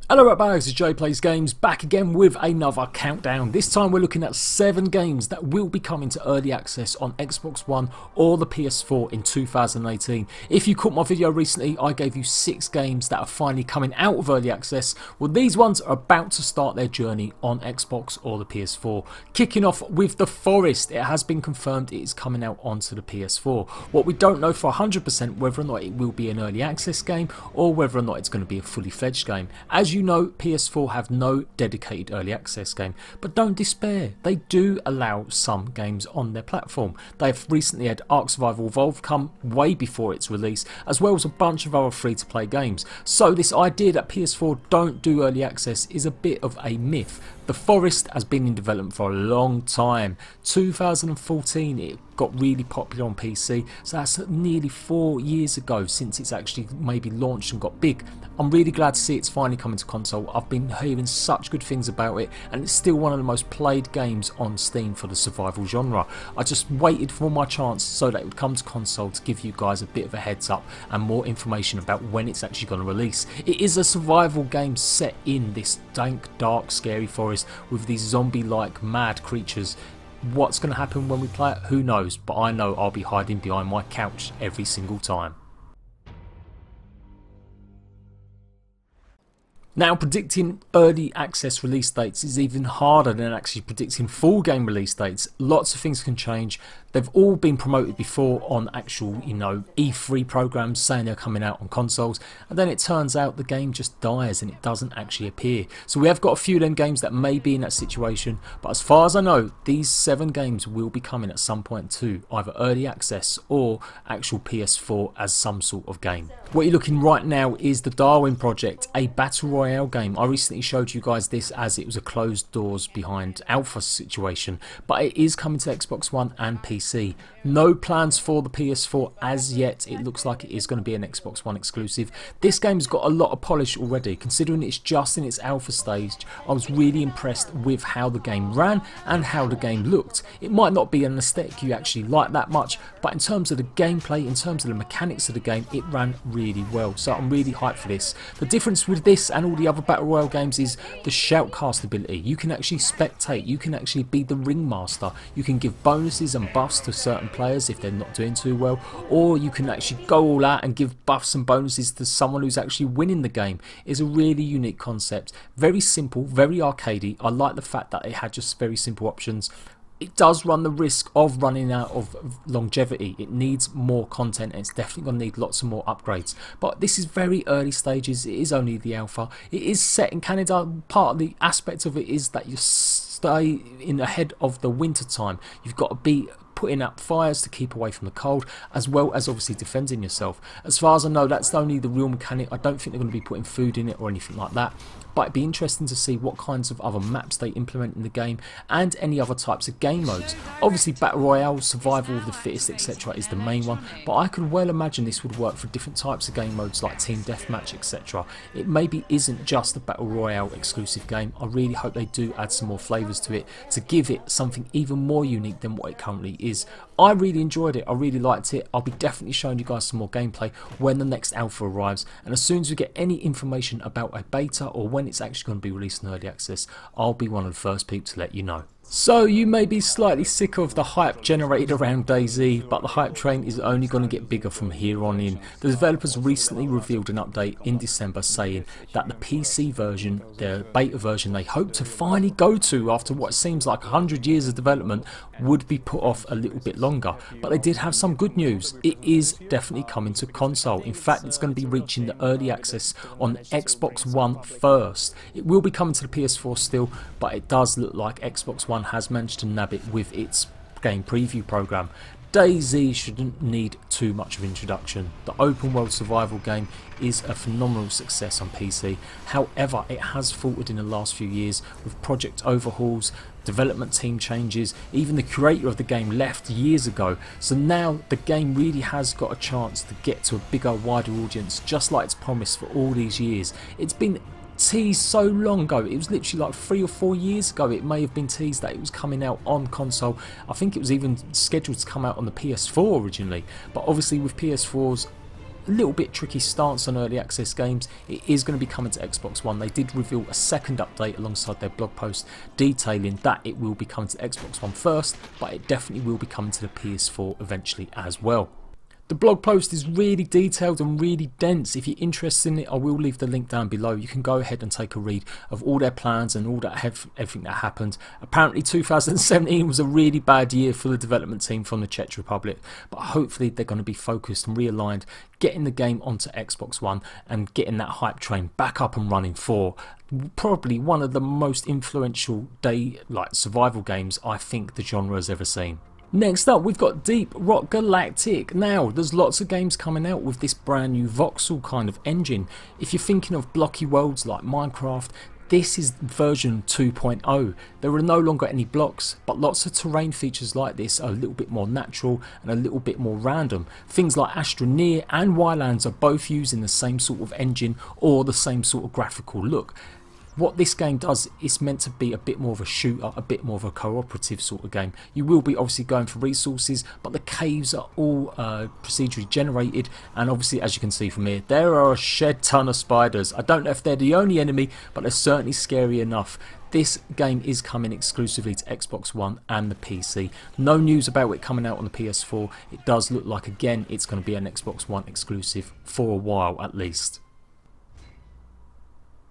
Hello right bags, it's Jade Plays Games back again with another countdown. This time we're looking at 7 games that will be coming to early access on Xbox One or the PS4 in 2018. If you caught my video recently, I gave you 6 games that are finally coming out of early access. Well, these ones are about to start their journey on Xbox or the PS4. Kicking off with The Forest, it has been confirmed it is coming out onto the PS4. What we don't know for 100% whether or not it will be an early access game or whether or not it's going to be a fully fledged game. As you know, PS4 have no dedicated early access game, but don't despair, they do allow some games on their platform. They've recently had Ark Survival Evolved come way before its release, as well as a bunch of other free to play games. So this idea that PS4 don't do early access is a bit of a myth. The Forest has been in development for a long time. 2014 it got really popular on PC, so that's nearly 4 years ago since it's actually maybe launched and got big. I'm really glad to see it's finally coming to console. I've been hearing such good things about it, and it's still one of the most played games on Steam for the survival genre. I just waited for my chance so that it would come to console to give you guys a bit of a heads up and more information about when it's actually going to release. It is a survival game set in this dank, dark, scary forest with these zombie-like mad creatures. What's going to happen when we play it? Who knows, but I know I'll be hiding behind my couch every single time. Now, predicting early access release dates is even harder than actually predicting full game release dates. Lots of things can change. They've all been promoted before on actual, E3 programs saying they're coming out on consoles, and then it turns out the game just dies and it doesn't actually appear. So we have got a few of them games that may be in that situation, but as far as I know, these 7 games will be coming at some point to either early access or actual PS4 as some sort of game. What you're looking right now is the Darwin Project, a battle royale game. I recently showed you guys this as it was a closed doors behind alpha situation, but it is coming to Xbox One and PC. No plans for the PS4 as yet. It looks like it is going to be an Xbox One exclusive. This game's got a lot of polish already. Considering it's just in its alpha stage, I was really impressed with how the game ran and how the game looked. It might not be an aesthetic you actually like that much, but in terms of the gameplay, in terms of the mechanics of the game, it ran really well. So I'm really hyped for this. The difference with this and all the other battle royale games is the shoutcast ability. You can actually spectate, you can actually be the ringmaster, you can give bonuses and buffs to certain players if they're not doing too well, or you can actually go all out and give buffs and bonuses to someone who's actually winning the game. It's a really unique concept, very simple, very arcadey. I like the fact that it had just very simple options. It does run the risk of running out of longevity. It needs more content, and it's definitely going to need lots of more upgrades. But this is very early stages. It is only the alpha. It is set in Canada. Part of the aspect of it is that you stay in ahead of the winter time. You've got to be putting up fires to keep away from the cold, as well as obviously defending yourself. As far as I know, that's only the real mechanic. I don't think they're going to be putting food in it or anything like that, but it'd be interesting to see what kinds of other maps they implement in the game and any other types of game modes. Obviously battle royale, survival of the fittest, etc. is the main one, but I could well imagine this would work for different types of game modes like team deathmatch, etc. It maybe isn't just a battle royale exclusive game. I really hope they do add some more flavours to it to give it something even more unique than what it currently is. I really enjoyed it. I really liked it. I'll be definitely showing you guys some more gameplay when the next alpha arrives, and as soon as we get any information about a beta or when it's actually going to be released in early access, I'll be one of the first people to let you know. So you may be slightly sick of the hype generated around Dayz, but the hype train is only going to get bigger from here on in. The developers recently revealed an update in December saying that the PC version, the beta version they hope to finally go to after what seems like 100 years of development, would be put off a little bit longer. But they did have some good news. It is definitely coming to console. In fact, it's going to be reaching the early access on Xbox One first. It will be coming to the PS4 still, but it does look like Xbox One has managed to nab it with its game preview program. Dayz shouldn't need too much of introduction. The open world survival game is a phenomenal success on PC. However, it has faltered in the last few years with project overhauls, development team changes. Even the creator of the game left years ago. So now the game really has got a chance to get to a bigger, wider audience, just like it's promised for all these years. It's been teased so long ago. It was literally like 3 or 4 years ago it may have been teased that it was coming out on console. I think it was even scheduled to come out on the PS4 originally, but obviously with PS4's a little bit tricky stance on early access games. It is going to be coming to Xbox One. They did reveal a second update alongside their blog post detailing that it will be coming to Xbox One first, but it definitely will be coming to the PS4 eventually as well. The blog post is really detailed and really dense. If you're interested in it, I will leave the link down below. You can go ahead and take a read of all their plans and all that everything that happened. Apparently 2017 was a really bad year for the development team from the Czech Republic, but hopefully they're going to be focused and realigned, getting the game onto Xbox One and getting that hype train back up and running for probably one of the most influential survival games I think the genre has ever seen. Next up, we've got Deep Rock Galactic. Now, there's lots of games coming out with this brand new voxel kind of engine. If you're thinking of blocky worlds like Minecraft, this is version 2.0. There are no longer any blocks, but lots of terrain features like this are a little bit more natural and a little bit more random. Things like Astroneer and Wildlands are both using the same sort of engine or the same sort of graphical look. What this game does is meant to be a bit more of a shooter, a bit more of a cooperative sort of game. You will be obviously going for resources, but the caves are all procedurally generated, and obviously, as you can see from here, there are a shed ton of spiders. I don't know if they're the only enemy, but they're certainly scary enough. This game is coming exclusively to Xbox One and the PC. No news about it coming out on the PS4. It does look like, again, it's going to be an Xbox One exclusive for a while at least.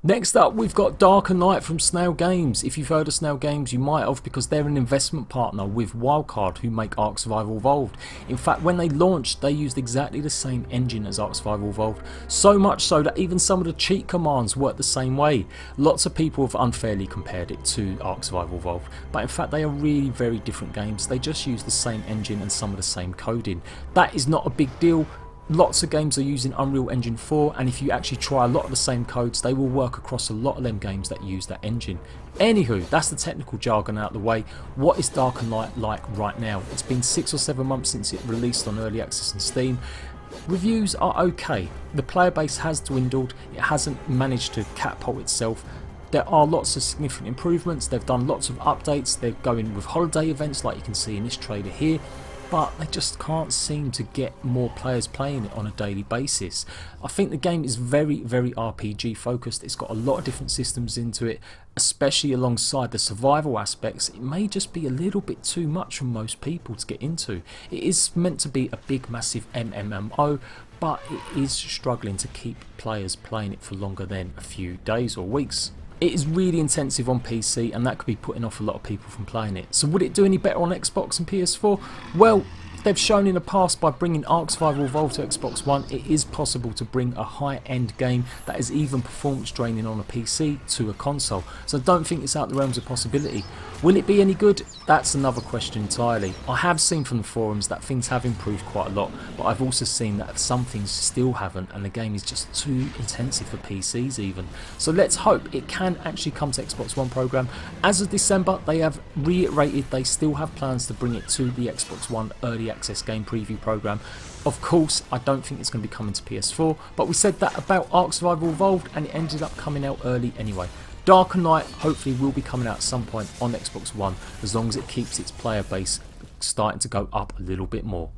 Next up, we've got Darker Night from Snail Games. If you've heard of Snail Games, you might have, because they're an investment partner with Wildcard, who make Ark Survival Evolved. In fact, when they launched, they used exactly the same engine as Ark Survival Evolved, so much so that even some of the cheat commands work the same way. Lots of people have unfairly compared it to Ark Survival Evolved, but in fact they are really very different games. They just use the same engine and some of the same coding. That is not a big deal. Lots of games are using Unreal Engine 4, and if you actually try a lot of the same codes, they will work across a lot of them games that use that engine. Anywho, that's the technical jargon out of the way. What is Darker Night like right now? It's been 6 or 7 months since it released on Early Access on Steam. Reviews are okay. The player base has dwindled. It hasn't managed to catapult itself. There are lots of significant improvements. They've done lots of updates. They're going with holiday events like you can see in this trailer here, but they just can't seem to get more players playing it on a daily basis. I think the game is very, very RPG focused. It's got a lot of different systems into it, especially alongside the survival aspects. It may just be a little bit too much for most people to get into. It is meant to be a big, massive MMO, but it is struggling to keep players playing it for longer than a few days or weeks. It is really intensive on PC, and that could be putting off a lot of people from playing it. So would it do any better on Xbox and PS4? Well, they've shown in the past by bringing Ark Survival Evolved to Xbox One, it is possible to bring a high-end game that is even performance draining on a PC to a console. So I don't think it's out of the realms of possibility. Will it be any good? That's another question entirely. I have seen from the forums that things have improved quite a lot, but I've also seen that some things still haven't, and the game is just too intensive for PCs even. So let's hope it can actually come to Xbox One program. As of December, they have reiterated they still have plans to bring it to the Xbox One Early Access game preview program. Of course, I don't think it's going to be coming to PS4, but we said that about Ark Survival Evolved, and it ended up coming out early anyway. Darker Night hopefully will be coming out at some point on Xbox One, as long as it keeps its player base starting to go up a little bit more.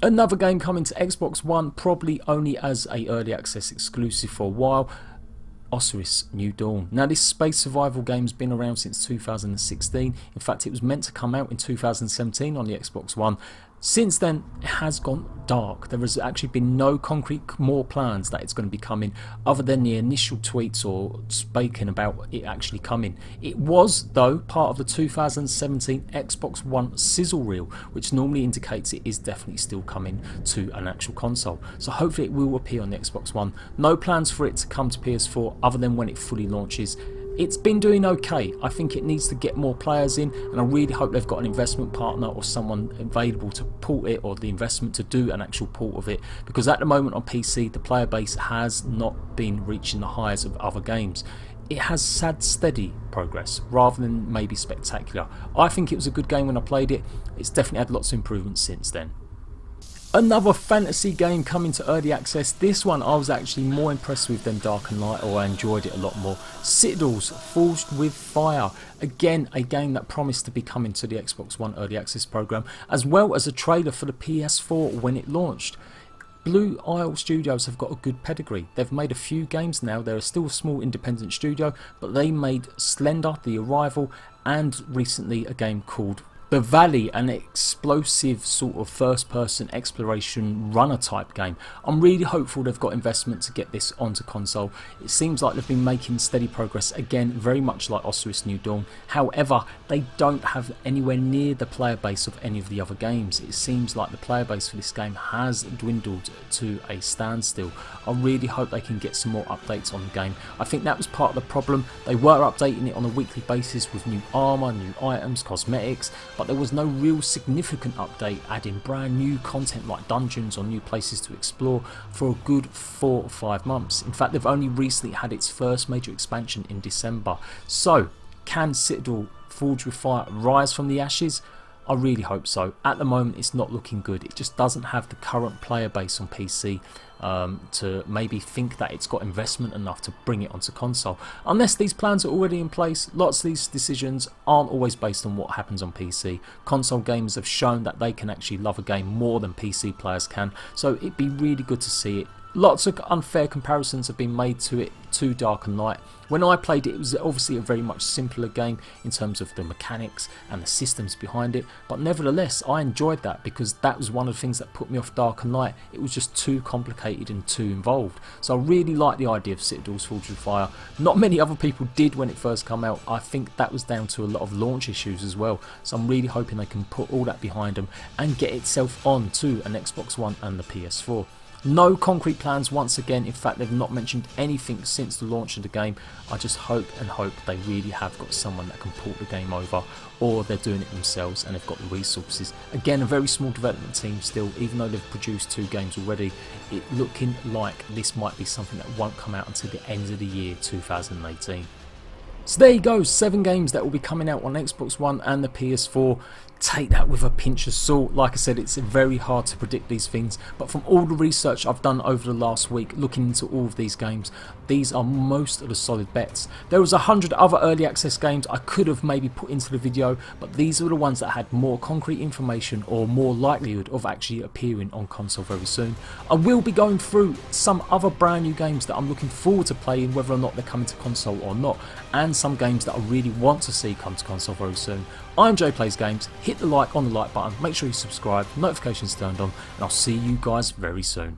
Another game coming to Xbox One, probably only as a early access exclusive for a while, OSIRIS New Dawn. Now, this space survival game's been around since 2016. In fact, it was meant to come out in 2017 on the Xbox One. Since then, it has gone dark. There has actually been no concrete more plans that it's going to be coming, other than the initial tweets or speaking about it actually coming. It was, though, part of the 2017 Xbox One sizzle reel, which normally indicates it is definitely still coming to an actual console. So hopefully it will appear on the Xbox One. No plans for it to come to PS4 other than when it fully launches. It's been doing okay. I think it needs to get more players in, and I really hope they've got an investment partner or someone available to port it, or the investment to do an actual port of it, because at the moment on PC the player base has not been reaching the highs of other games. It has had steady progress rather than maybe spectacular. I think it was a good game when I played it. It's definitely had lots of improvements since then. Another fantasy game coming to early access. This one I was actually more impressed with than Dark and Light, or I enjoyed it a lot more. Citadels, Forged with Fire. Again, a game that promised to be coming to the Xbox One early access program, as well as a trailer for the PS4 when it launched. Blue Isle Studios have got a good pedigree. They've made a few games now. They're still a small independent studio, but they made Slender, The Arrival, and recently a game called The Valley, an explosive sort of first-person exploration runner type game. I'm really hopeful they've got investment to get this onto console. It seems like they've been making steady progress, again very much like OSIRIS New Dawn. However, they don't have anywhere near the player base of any of the other games. It seems like the player base for this game has dwindled to a standstill. I really hope they can get some more updates on the game. I think that was part of the problem. They were updating it on a weekly basis with new armour, new items, cosmetics, but there was no real significant update adding brand new content like dungeons or new places to explore for a good 4 or 5 months. In fact, they've only recently had its first major expansion in December. So, can Citadel Forged with Fire rise from the ashes? I really hope so. At the moment it's not looking good. It just doesn't have the current player base on PC to maybe think that it's got investment enough to bring it onto console. Unless these plans are already in place, lots of these decisions aren't always based on what happens on PC. Console gamers have shown that they can actually love a game more than PC players can, so it'd be really good to see it. Lots of unfair comparisons have been made to it, to Dark and Light. When I played it, it was obviously a very much simpler game in terms of the mechanics and the systems behind it, but nevertheless I enjoyed that because that was one of the things that put me off Dark and Light. It was just too complicated and too involved. So I really like the idea of Citadels Forged with Fire. Not many other people did when it first came out. I think that was down to a lot of launch issues as well, so I'm really hoping they can put all that behind them and get itself on to an Xbox One and the PS4. No concrete plans once again. In fact, they've not mentioned anything since the launch of the game. I just hope and hope they really have got someone that can port the game over, or they're doing it themselves and they've got the resources. Again, a very small development team still, even though they've produced 2 games already. It looking like this might be something that won't come out until the end of the year 2018. So there you go, 7 games that will be coming out on Xbox One and the PS4. Take that with a pinch of salt. Like I said, it's very hard to predict these things, but from all the research I've done over the last week looking into all of these games, these are most of the solid bets. There was 100 other early access games I could have maybe put into the video, but these are the ones that had more concrete information or more likelihood of actually appearing on console very soon. I will be going through some other brand new games that I'm looking forward to playing, whether or not they're coming to console or not, and some games that I really want to see come to console very soon. I'm Jade Plays Games. Hit the like on the like button, make sure you subscribe, notifications turned on, and I'll see you guys very soon.